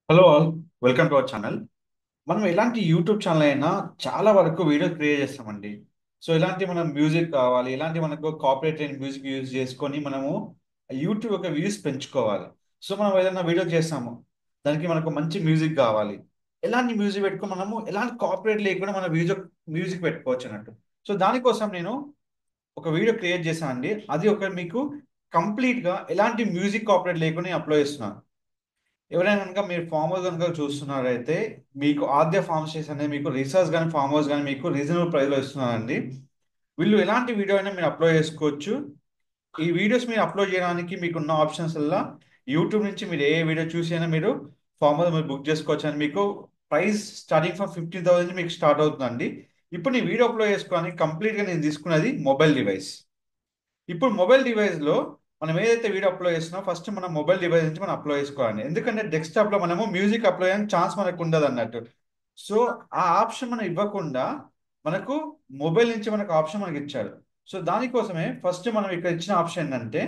Hello all, welcome to our channel. మనం ఎలాంటి YouTube channel అయినా చాలా వరకు వీడియో క్రియేట్ చేస్తామండి. సో ఇలాంటి మనం మ్యూజిక్ కావాలి, ఇలాంటి మనకు కాపరేట్ అయిన మ్యూజిక్ యూజ్ చేసుకొని మనము యూట్యూబ్ యొక్క వ్యూస్ పెంచుకోవాలి. సో మనం ఏదైనా వీడియో చేస్తాము, దానికి మనకు మంచి మ్యూజిక్ కావాలి. ఎలాంటి మ్యూజిక్ పెట్టుకో మనము ఎలాంటి కాపరేట్ లేకుండా మన మ్యూజిక్ మ్యూజిక్ పెట్టుకోవచ్చు అన్నట్టు. సో దానికోసం నేను ఒక వీడియో క్రియేట్ చేశానండి. అది ఒక మీకు కంప్లీట్గా ఎలాంటి మ్యూజిక్ కాపరేట్ లేకుండా నేను అప్లోడ్ చేస్తున్నాను. ఎవరైనా కనుక మీరు ఫామ్ హౌస్ కనుక చూస్తున్నారైతే మీకు ఆద్య ఫార్మ్ స్టేస్ అనేది మీకు రీసెర్చ్ కానీ ఫామ్ హౌస్ కానీ మీకు రీజనబుల్ ప్రైస్లో ఇస్తున్నారండి. వీళ్ళు ఎలాంటి వీడియో అయినా మీరు అప్లోడ్ చేసుకోవచ్చు. ఈ వీడియోస్ మీరు అప్లోడ్ చేయడానికి మీకు ఉన్న ఆప్షన్స్ వల్ల యూట్యూబ్ నుంచి మీరు ఏ వీడియో చూసి అయినా మీరు ఫామ్ హౌస్ మీరు బుక్ చేసుకోవచ్చు అని మీకు ప్రైస్ స్టార్టింగ్ ఫ్రమ్ 15,000 నుంచి మీకు స్టార్ట్ అవుతుందండి. ఇప్పుడు నేను వీడియో అప్లోడ్ చేసుకోవడానికి కంప్లీట్గా నేను తీసుకున్నది మొబైల్ డివైస్. ఇప్పుడు మొబైల్ డివైస్లో మనం ఏదైతే వీడియో అప్లోడ్ చేస్తున్నామో ఫస్ట్ మనం మొబైల్ డివైస్ నుంచి మనం అప్లోడ్ చేసుకోవాలి. ఎందుకంటే డెస్క్టాప్లో మనము మ్యూజిక్ అప్లోడ్ చేయడానికి ఛాన్స్ మనకు ఉండదు అన్నట్టు. సో ఆ ఆప్షన్ మనం ఇవ్వకుండా మనకు మొబైల్ నుంచి మనకు ఆప్షన్ మనకి ఇచ్చాడు. సో దానికోసమే ఫస్ట్ మనం ఇక్కడ ఇచ్చిన ఆప్షన్ ఏంటంటే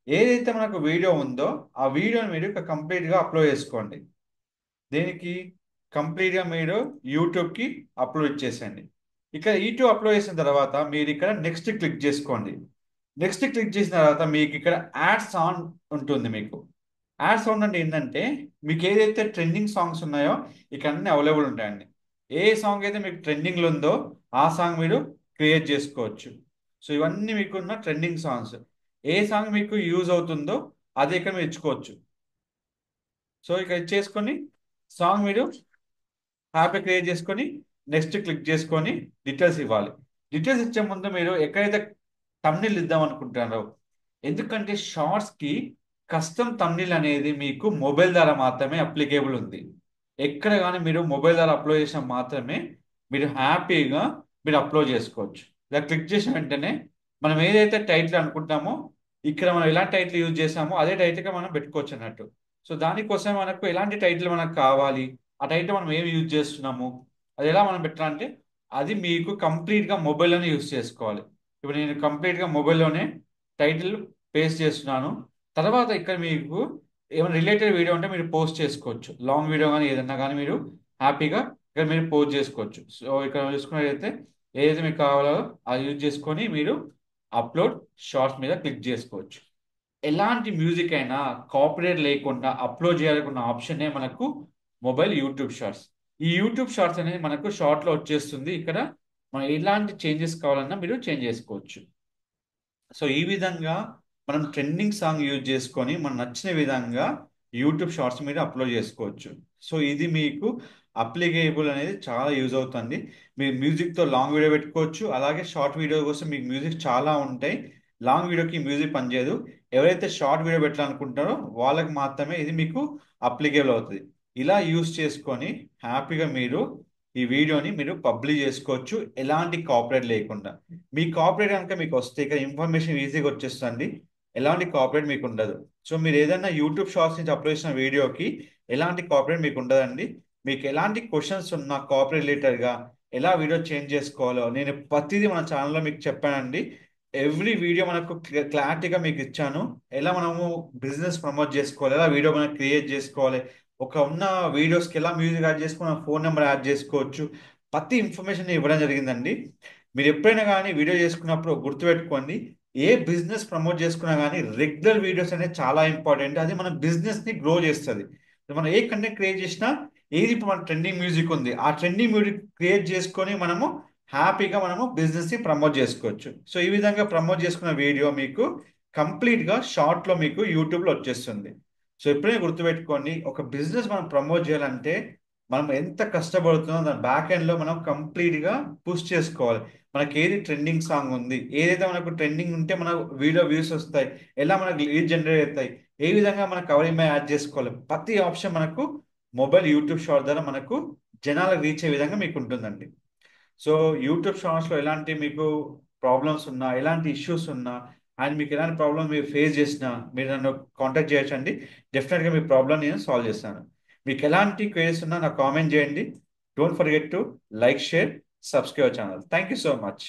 ఏదైతే మనకు వీడియో ఉందో ఆ వీడియోని మీరు ఇక్కడ కంప్లీట్గా అప్లోడ్ చేసుకోండి. దేనికి కంప్లీట్గా మీరు యూట్యూబ్కి అప్లోడ్ చేసేయండి. ఇక్కడ యూట్యూబ్ అప్లోడ్ చేసిన తర్వాత మీరు ఇక్కడ నెక్స్ట్ క్లిక్ చేసుకోండి. నెక్స్ట్ క్లిక్ చేసిన తర్వాత మీకు ఇక్కడ యాడ్స్ ఆన్ ఉంటుంది. మీకు యాడ్స్ ఆన్ అంటే ఏంటంటే మీకు ఏదైతే ట్రెండింగ్ సాంగ్స్ ఉన్నాయో ఇక్కడ అన్ని అవైలబుల్ ఉంటాయండి. ఏ సాంగ్ అయితే మీకు ట్రెండింగ్లో ఉందో ఆ సాంగ్ మీరు క్రియేట్ చేసుకోవచ్చు. సో ఇవన్నీ మీకున్న ట్రెండింగ్ సాంగ్స్. ఏ సాంగ్ మీకు యూజ్ అవుతుందో అది ఇక్కడ మీరు ఇచ్చుకోవచ్చు. సో ఇక్కడ ఇచ్చేసుకొని సాంగ్ మీరు హ్యాపీ క్రియేట్ చేసుకొని నెక్స్ట్ క్లిక్ చేసుకొని డీటెయిల్స్ ఇవ్వాలి. డీటెయిల్స్ ఇచ్చే ముందు మీరు ఎక్కడైతే తమ్నిల్ ఇద్దాం అనుకుంటున్నారో, ఎందుకంటే షార్ట్స్కి కస్టమ్ తమ్నిల్ అనేది మీకు మొబైల్ ద్వారా మాత్రమే అప్లికేబుల్ ఉంది. ఎక్కడ కానీ మీరు మొబైల్ ద్వారా అప్లోడ్ చేసిన మాత్రమే మీరు హ్యాపీగా మీరు అప్లోడ్ చేసుకోవచ్చు. ఇలా క్లిక్ చేసిన వెంటనే మనం ఏదైతే టైటిల్ అనుకుంటామో ఇక్కడ మనం ఎలాంటి టైటిల్ యూజ్ చేసామో అదే టైటిల్గా మనం పెట్టుకోవచ్చు అన్నట్టు. సో దానికోసం మనకు ఎలాంటి టైటిల్ మనకు కావాలి, ఆ టైటిల్ మనం ఏమి యూజ్ చేస్తున్నాము, అది ఎలా మనం పెట్టాలంటే అది మీకు కంప్లీట్గా మొబైల్లోనే యూజ్ చేసుకోవాలి. ఇప్పుడు నేను కంప్లీట్గా మొబైల్లోనే టైటిల్ పేస్ట్ చేస్తున్నాను. తర్వాత ఇక్కడ మీకు ఏమైనా రిలేటెడ్ వీడియో ఉంటే మీరు పోస్ట్ చేసుకోవచ్చు. లాంగ్ వీడియో కానీ ఏదన్నా కానీ మీరు హ్యాపీగా ఇక్కడ మీరు పోస్ట్ చేసుకోవచ్చు. సో ఇక్కడ చూసుకున్నట్లయితే ఏదైతే మీకు కావాలో అది యూజ్ చేసుకొని మీరు అప్లోడ్ షార్ట్స్ మీద క్లిక్ చేసుకోవచ్చు. ఎలాంటి మ్యూజిక్ అయినా కాపీరైట్ లేకుండా అప్లోడ్ చేయాలనుకున్న ఆప్షనే మనకు మొబైల్ యూట్యూబ్ షార్ట్స్. ఈ యూట్యూబ్ షార్ట్స్ అనేది మనకు షార్ట్లో వచ్చేస్తుంది. ఇక్కడ మనం ఎలాంటి చేంజెస్ కావాలన్నా మీరు చేంజ్ చేసుకోవచ్చు. సో ఈ విధంగా మనం ట్రెండింగ్ సాంగ్ యూజ్ చేసుకొని మనం నచ్చిన విధంగా యూట్యూబ్ షార్ట్స్ మీద అప్లోడ్ చేసుకోవచ్చు. సో ఇది మీకు అప్లికేబుల్ అనేది చాలా యూజ్ అవుతుంది. మీరు మ్యూజిక్తో లాంగ్ వీడియో పెట్టుకోవచ్చు. అలాగే షార్ట్ వీడియో కోసం మీకు మ్యూజిక్ చాలా ఉంటాయి. లాంగ్ వీడియోకి మ్యూజిక్ పనిచేయదు. ఎవరైతే షార్ట్ వీడియో పెట్టాలనుకుంటారో వాళ్ళకి మాత్రమే ఇది మీకు అప్లికేబుల్ అవుతుంది. ఇలా యూజ్ చేసుకొని హ్యాపీగా మీరు ఈ వీడియోని మీరు పబ్లిష్ చేసుకోవచ్చు ఎలాంటి కాపరేట్ లేకుండా. మీ కాపరేట్ కనుక మీకు వస్తే ఇక్కడ ఇన్ఫర్మేషన్ ఈజీగా వచ్చేస్తుంది. ఎలాంటి కాపరేట్ మీకు ఉండదు. సో మీరు ఏదైనా యూట్యూబ్ షార్ట్స్ నుంచి అప్లోడ్ చేసిన వీడియోకి ఎలాంటి కాపరేట్ మీకు ఉండదండి. మీకు ఎలాంటి క్వశ్చన్స్ ఉన్నా కాపరేట్ రిలేటెడ్గా ఎలా వీడియో చేంజ్ చేసుకోవాలో నేను ప్రతిదీ మన ఛానల్లో మీకు చెప్పానండి. ఎవ్రీ వీడియో మనకు క్లారిటీగా మీకు ఇచ్చాను. ఎలా మనము బిజినెస్ ప్రమోట్ చేసుకోవాలి, ఎలా వీడియో మనం క్రియేట్ చేసుకోవాలి, ఒక ఉన్న వీడియోస్కి ఎలా మ్యూజిక్ యాడ్ చేసుకుని ఫోన్ నెంబర్ యాడ్ చేసుకోవచ్చు, ప్రతి ఇన్ఫర్మేషన్ ఇవ్వడం జరిగిందండి. మీరు ఎప్పుడైనా కానీ వీడియో చేసుకున్నప్పుడు గుర్తుపెట్టుకోండి, ఏ బిజినెస్ ప్రమోట్ చేసుకున్నా కానీ రెగ్యులర్ వీడియోస్ అనేది చాలా ఇంపార్టెంట్. అది మన బిజినెస్ని గ్రో చేస్తుంది. మనం ఏ కంటెంట్ క్రియేట్ చేసినా ఏది ఇప్పుడు మన ట్రెండింగ్ మ్యూజిక్ ఉంది ఆ ట్రెండింగ్ మ్యూజిక్ క్రియేట్ చేసుకొని మనము హ్యాపీగా మనము బిజినెస్ని ప్రమోట్ చేసుకోవచ్చు. సో ఈ విధంగా ప్రమోట్ చేసుకున్న వీడియో మీకు కంప్లీట్గా షార్ట్లో మీకు యూట్యూబ్లో వచ్చేస్తుంది. సో ఎప్పుడైనా గుర్తుపెట్టుకోండి, ఒక బిజినెస్ మనం ప్రమోట్ చేయాలంటే మనం ఎంత కష్టపడుతుందో దాని బ్యాక్ ఎండ్లో మనం కంప్లీట్గా పుష్ చేసుకోవాలి. మనకి ఏది ట్రెండింగ్ సాంగ్ ఉంది, ఏదైతే మనకు ట్రెండింగ్ ఉంటే మన వీడియో వ్యూస్ వస్తాయి, ఎలా మనకు లీడ్ జనరేట్ అవుతాయి, ఏ విధంగా మన కవరింగ్ మీద యాడ్ చేసుకోవాలి, ప్రతి ఆప్షన్ మనకు మొబైల్ యూట్యూబ్ షార్ట్ ద్వారా మనకు జనాలకు రీచ్ అయ్యే విధంగా మీకు ఉంటుందండి. సో యూట్యూబ్ షార్ట్స్లో ఎలాంటి మీకు ప్రాబ్లమ్స్ ఉన్నా, ఎలాంటి ఇష్యూస్ ఉన్నా అండ్ మీకు ఎలాంటి ప్రాబ్లమ్ మీరు ఫేస్ చేసినా మీరు నన్ను కాంటాక్ట్ చేయొచ్చండి. డెఫినెట్గా మీ ప్రాబ్లమ్ నేను సాల్వ్ చేస్తాను. మీకు ఎలాంటి క్వైరీస్ ఉన్నా నాకు కామెంట్ చేయండి. Don't forget to like, share, subscribe channel. Thank you so much.